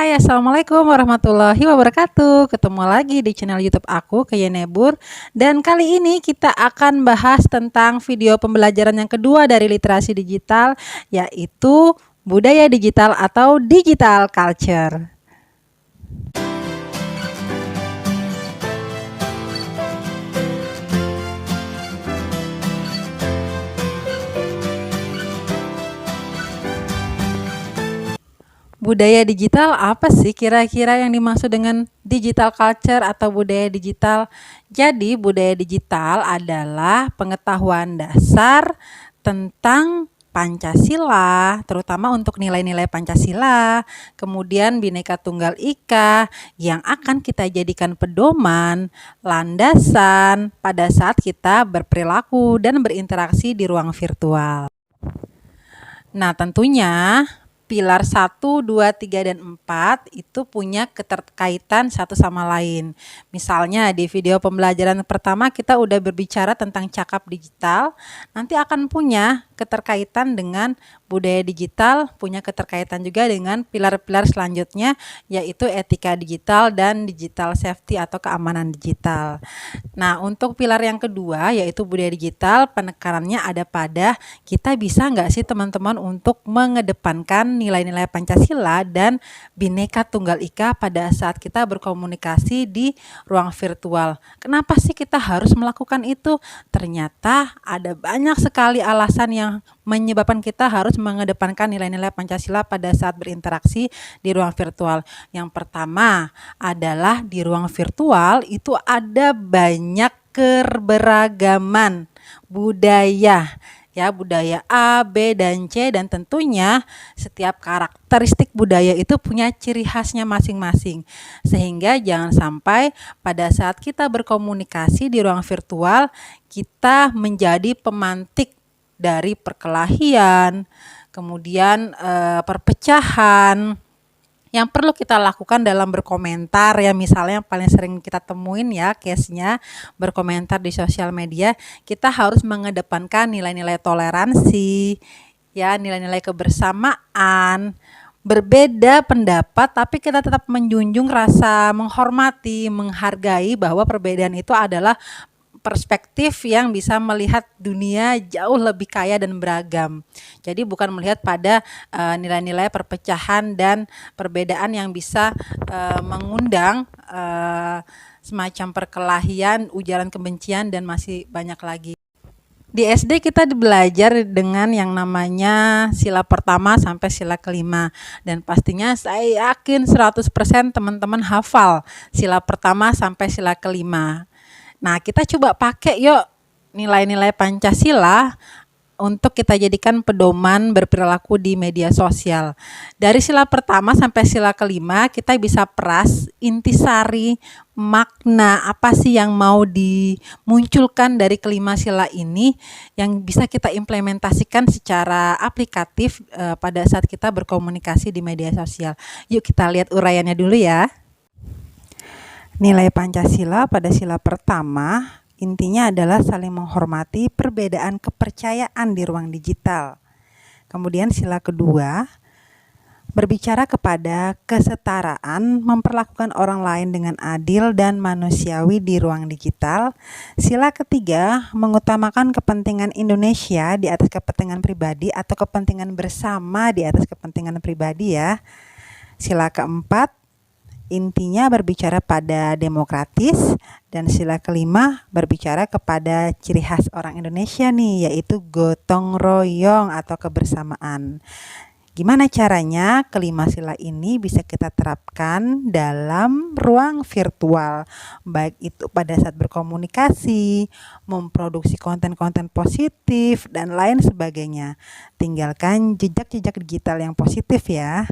Hai, assalamualaikum warahmatullahi wabarakatuh. Ketemu lagi di channel YouTube aku, Keyenebur. Dan kali ini kita akan bahas tentang video pembelajaran yang kedua dari literasi digital, yaitu budaya digital atau digital culture. Budaya digital apa sih kira-kira yang dimaksud dengan digital culture atau budaya digital? Jadi budaya digital adalah pengetahuan dasar tentang Pancasila, terutama untuk nilai-nilai Pancasila, kemudian Bhinneka Tunggal Ika yang akan kita jadikan pedoman, landasan pada saat kita berperilaku dan berinteraksi di ruang virtual. Nah, tentunya pilar 1, 2, 3, dan 4 itu punya keterkaitan satu sama lain. Misalnya di video pembelajaran pertama kita udah berbicara tentang cakap digital, nanti akan punya keterkaitan dengan budaya digital, punya keterkaitan juga dengan pilar-pilar selanjutnya, yaitu etika digital dan digital safety atau keamanan digital. Nah, untuk pilar yang kedua yaitu budaya digital, penekanannya ada pada kita bisa nggak sih teman-teman untuk mengedepankan nilai-nilai Pancasila dan Bhinneka Tunggal Ika pada saat kita berkomunikasi di ruang virtual. Kenapa sih kita harus melakukan itu? Ternyata ada banyak sekali alasan yang menyebabkan kita harus mengedepankan nilai-nilai Pancasila pada saat berinteraksi di ruang virtual. Yang pertama adalah di ruang virtual itu ada banyak keberagaman budaya, ya, budaya A, B, dan C, dan tentunya setiap karakteristik budaya itu punya ciri khasnya masing-masing. Sehingga jangan sampai pada saat kita berkomunikasi di ruang virtual kita menjadi pemantik dari perkelahian, kemudian perpecahan. Yang perlu kita lakukan dalam berkomentar, ya, misalnya yang paling sering kita temuin ya case-nya berkomentar di sosial media, kita harus mengedepankan nilai-nilai toleransi, ya, nilai-nilai kebersamaan, berbeda pendapat tapi kita tetap menjunjung rasa menghormati, menghargai bahwa perbedaan itu adalah perspektif yang bisa melihat dunia jauh lebih kaya dan beragam. Jadi bukan melihat pada nilai-nilai perpecahan dan perbedaan yang bisa mengundang semacam perkelahian, ujaran kebencian, dan masih banyak lagi. Di SD kita belajar dengan yang namanya sila pertama sampai sila kelima, dan pastinya saya yakin 100% teman-teman hafal sila pertama sampai sila kelima. Nah, kita coba pakai yuk nilai-nilai Pancasila untuk kita jadikan pedoman berperilaku di media sosial. Dari sila pertama sampai sila kelima kita bisa peras intisari makna apa sih yang mau dimunculkan dari kelima sila ini yang bisa kita implementasikan secara aplikatif pada saat kita berkomunikasi di media sosial. Yuk kita lihat uraiannya dulu ya. Nilai Pancasila pada sila pertama intinya adalah saling menghormati perbedaan kepercayaan di ruang digital. Kemudian sila kedua berbicara kepada kesetaraan, memperlakukan orang lain dengan adil dan manusiawi di ruang digital. Sila ketiga mengutamakan kepentingan Indonesia di atas kepentingan pribadi atau kepentingan bersama di atas kepentingan pribadi, ya. Sila keempat intinya berbicara pada demokratis, dan sila kelima berbicara kepada ciri khas orang Indonesia nih, yaitu gotong royong atau kebersamaan. Gimana caranya kelima sila ini bisa kita terapkan dalam ruang virtual, baik itu pada saat berkomunikasi, memproduksi konten-konten positif, dan lain sebagainya. Tinggalkan jejak-jejak digital yang positif ya.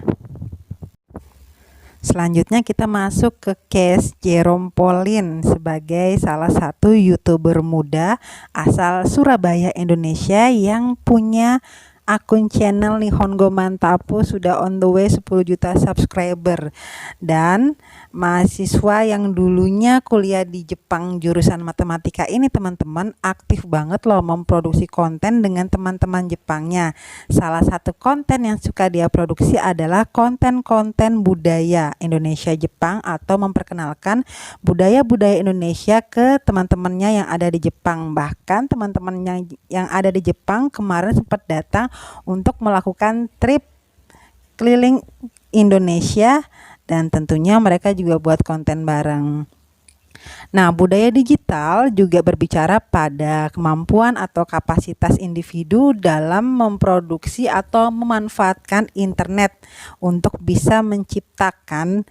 Selanjutnya kita masuk ke case Jerome Pauline sebagai salah satu YouTuber muda asal Surabaya, Indonesia yang punya akun channel Nihongo Mantapu sudah on the way 10 juta subscriber, dan mahasiswa yang dulunya kuliah di Jepang jurusan matematika ini teman-teman aktif banget loh memproduksi konten dengan teman-teman Jepangnya. Salah satu konten yang suka dia produksi adalah konten-konten budaya Indonesia Jepang atau memperkenalkan budaya-budaya Indonesia ke teman-temannya yang ada di Jepang. Bahkan teman-temannya yang ada di Jepang kemarin sempat datang untuk melakukan trip keliling Indonesia, dan tentunya mereka juga buat konten bareng. Nah, budaya digital juga berbicara pada kemampuan atau kapasitas individu dalam memproduksi atau memanfaatkan internet untuk bisa menciptakan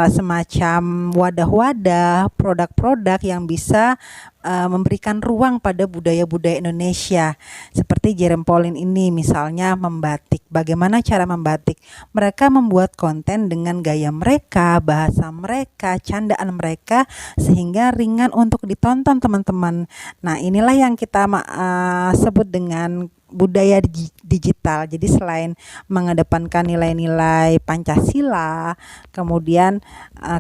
semacam wadah-wadah, produk-produk yang bisa memberikan ruang pada budaya-budaya Indonesia. Seperti Jerome Pauline ini misalnya membatik. Bagaimana cara membatik? Mereka membuat konten dengan gaya mereka, bahasa mereka, candaan mereka, sehingga ringan untuk ditonton teman-teman. Nah, inilah yang kita sebut dengan budaya digital. Jadi selain mengedepankan nilai-nilai Pancasila, kemudian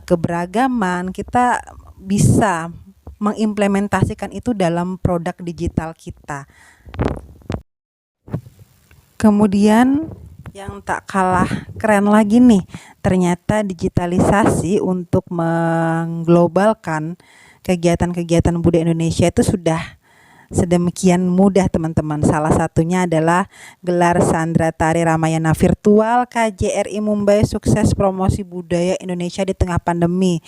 keberagaman, kita bisa mengimplementasikan itu dalam produk digital kita. Kemudian yang tak kalah keren lagi nih, ternyata digitalisasi untuk mengglobalkan kegiatan-kegiatan budaya Indonesia itu sudah sedemikian mudah teman-teman. Salah satunya adalah gelar Sandra Tari Ramayana Virtual KJRI Mumbai Sukses Promosi Budaya Indonesia di tengah pandemi.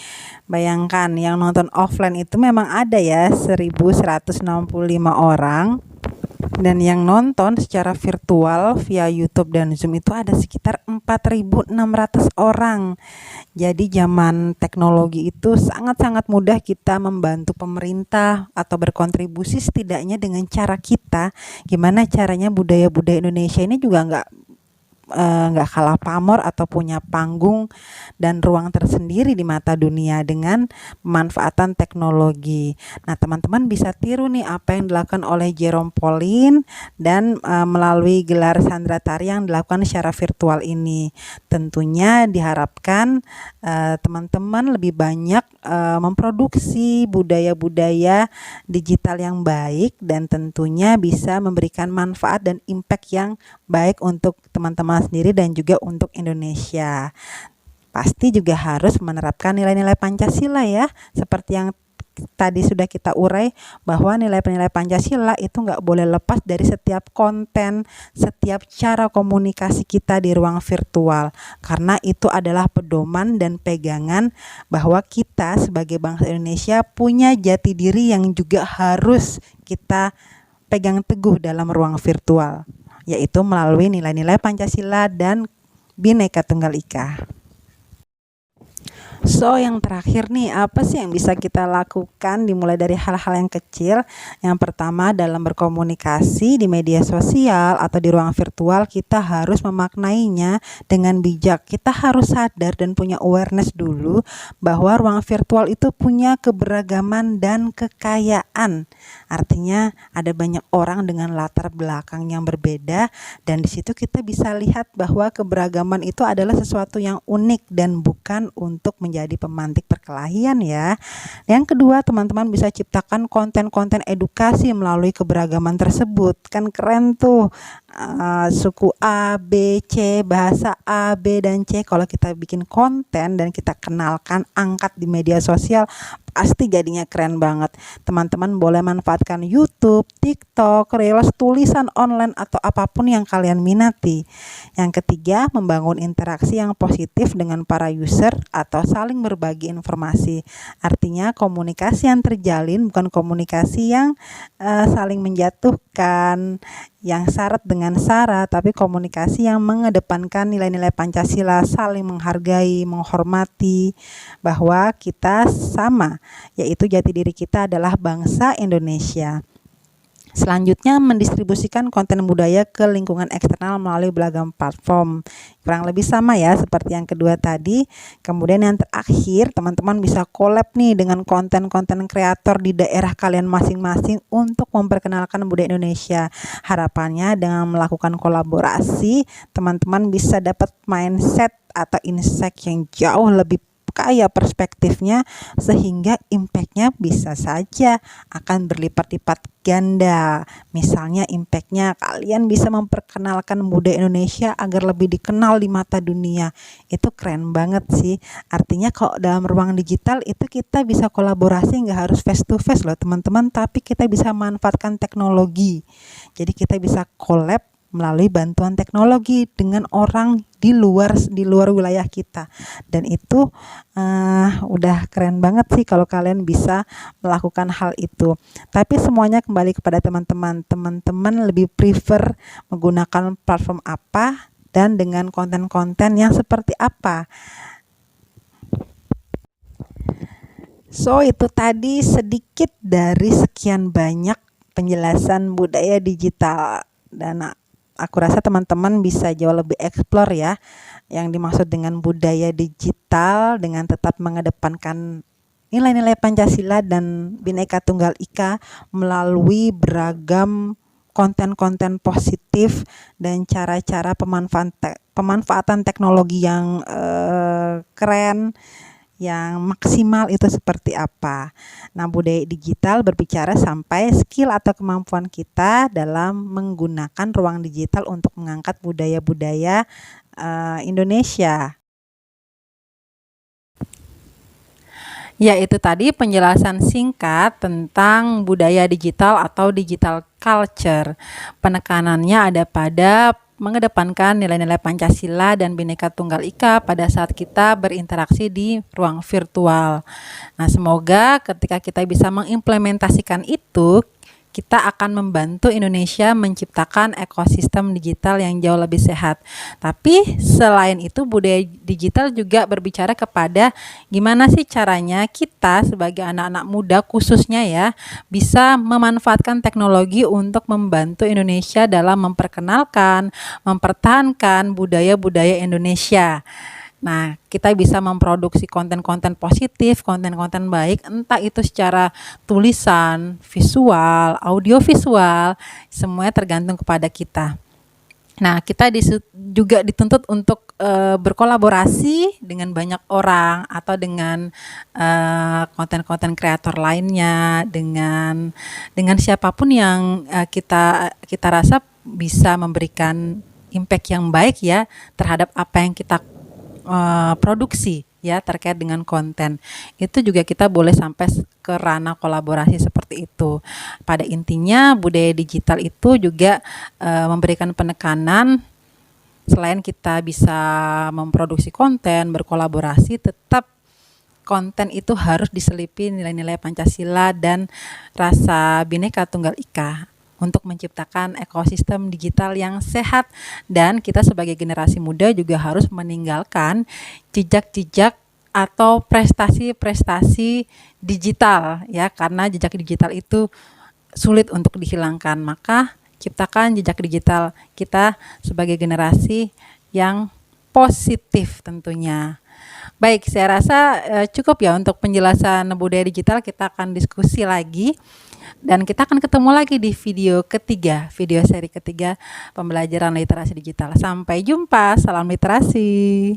Bayangkan yang nonton offline itu memang ada ya 1.165 orang, dan yang nonton secara virtual via YouTube dan Zoom itu ada sekitar 4.600 orang. Jadi zaman teknologi itu sangat-sangat mudah kita membantu pemerintah atau berkontribusi setidaknya dengan cara kita. Gimana caranya budaya-budaya Indonesia ini juga nggak kalah pamor atau punya panggung dan ruang tersendiri di mata dunia dengan pemanfaatan teknologi. Nah, teman-teman bisa tiru nih apa yang dilakukan oleh Jerome Pauline dan melalui gelar Sandra Tari yang dilakukan secara virtual ini. Tentunya diharapkan teman-teman lebih banyak memproduksi budaya-budaya digital yang baik dan tentunya bisa memberikan manfaat dan impact yang baik untuk teman-teman sendiri dan juga untuk Indonesia. Pasti juga harus menerapkan nilai-nilai Pancasila ya, seperti yang tadi sudah kita urai bahwa nilai-nilai Pancasila itu nggak boleh lepas dari setiap konten, setiap cara komunikasi kita di ruang virtual, karena itu adalah pedoman dan pegangan bahwa kita sebagai bangsa Indonesia punya jati diri yang juga harus kita pegang teguh dalam ruang virtual, yaitu melalui nilai-nilai Pancasila dan Bhinneka Tunggal Ika. So, yang terakhir nih, apa sih yang bisa kita lakukan dimulai dari hal-hal yang kecil? Yang pertama, dalam berkomunikasi di media sosial atau di ruang virtual, kita harus memaknainya dengan bijak. Kita harus sadar dan punya awareness dulu bahwa ruang virtual itu punya keberagaman dan kekayaan. Artinya ada banyak orang dengan latar belakang yang berbeda, dan di situ kita bisa lihat bahwa keberagaman itu adalah sesuatu yang unik dan bukan untuk menjadi pemantik perkelahian ya. Yang kedua, teman-teman bisa ciptakan konten-konten edukasi melalui keberagaman tersebut. Kan keren tuh, suku A, B, C, bahasa A, B, dan C. Kalau kita bikin konten dan kita kenalkan, angkat di media sosial, pasti jadinya keren banget. Teman-teman boleh manfaatkan YouTube, TikTok, Reels, tulisan online, atau apapun yang kalian minati. Yang ketiga, membangun interaksi yang positif dengan para user atau saling berbagi informasi. Artinya komunikasi yang terjalin bukan komunikasi yang saling menjatuhkan, yang syarat dengan sara, tapi komunikasi yang mengedepankan nilai-nilai Pancasila, saling menghargai, menghormati, bahwa kita sama, yaitu jati diri kita adalah bangsa Indonesia. Selanjutnya, mendistribusikan konten budaya ke lingkungan eksternal melalui beragam platform. Kurang lebih sama ya seperti yang kedua tadi. Kemudian yang terakhir, teman-teman bisa collab nih dengan konten-konten kreator di daerah kalian masing-masing untuk memperkenalkan budaya Indonesia. Harapannya dengan melakukan kolaborasi, teman-teman bisa dapat mindset atau insight yang jauh lebih kaya perspektifnya, sehingga impact-nya bisa saja akan berlipat-lipat ganda. Misalnya impact-nya kalian bisa memperkenalkan budaya Indonesia agar lebih dikenal di mata dunia. Itu keren banget sih. Artinya kalau dalam ruang digital itu kita bisa kolaborasi, nggak harus face to face loh teman-teman, tapi kita bisa manfaatkan teknologi. Jadi kita bisa collab melalui bantuan teknologi dengan orang di luar wilayah kita, dan itu udah keren banget sih kalau kalian bisa melakukan hal itu. Tapi semuanya kembali kepada teman-teman. Teman-teman lebih prefer menggunakan platform apa dan dengan konten-konten yang seperti apa. So, itu tadi sedikit dari sekian banyak penjelasan budaya digital, dan aku rasa teman-teman bisa jauh lebih explore ya yang dimaksud dengan budaya digital dengan tetap mengedepankan nilai-nilai Pancasila dan Bhinneka Tunggal Ika melalui beragam konten-konten positif dan cara-cara pemanfaatan teknologi yang keren, yang maksimal itu seperti apa. Nah, budaya digital berbicara sampai skill atau kemampuan kita dalam menggunakan ruang digital untuk mengangkat budaya-budaya Indonesia. Ya, itu tadi penjelasan singkat tentang budaya digital atau digital culture. Penekanannya ada pada mengedepankan nilai-nilai Pancasila dan Bhinneka Tunggal Ika pada saat kita berinteraksi di ruang virtual. Nah, semoga ketika kita bisa mengimplementasikan itu, kita akan membantu Indonesia menciptakan ekosistem digital yang jauh lebih sehat. Tapi selain itu, budaya digital juga berbicara kepada gimana sih caranya kita sebagai anak-anak muda khususnya ya, bisa memanfaatkan teknologi untuk membantu Indonesia dalam memperkenalkan, mempertahankan budaya-budaya Indonesia. Nah, kita bisa memproduksi konten-konten positif, konten-konten baik, entah itu secara tulisan, visual, audiovisual, semuanya tergantung kepada kita. Nah, kita juga dituntut untuk berkolaborasi dengan banyak orang atau dengan konten-konten kreator lainnya, dengan siapapun yang kita rasa bisa memberikan impact yang baik ya terhadap apa yang kita produksi ya terkait dengan konten. Itu juga kita boleh sampai ke ranah kolaborasi seperti itu. Pada intinya budaya digital itu juga memberikan penekanan, selain kita bisa memproduksi konten, berkolaborasi, tetap konten itu harus diselipi nilai-nilai Pancasila dan rasa Bhinneka Tunggal Ika untuk menciptakan ekosistem digital yang sehat. Dan kita sebagai generasi muda juga harus meninggalkan jejak-jejak atau prestasi-prestasi digital ya, karena jejak digital itu sulit untuk dihilangkan. Maka ciptakan jejak digital kita sebagai generasi yang positif tentunya. Baik, saya rasa cukup ya untuk penjelasan budaya digital. Kita akan diskusi lagi dan kita akan ketemu lagi di video seri ketiga pembelajaran literasi digital. Sampai jumpa, salam literasi.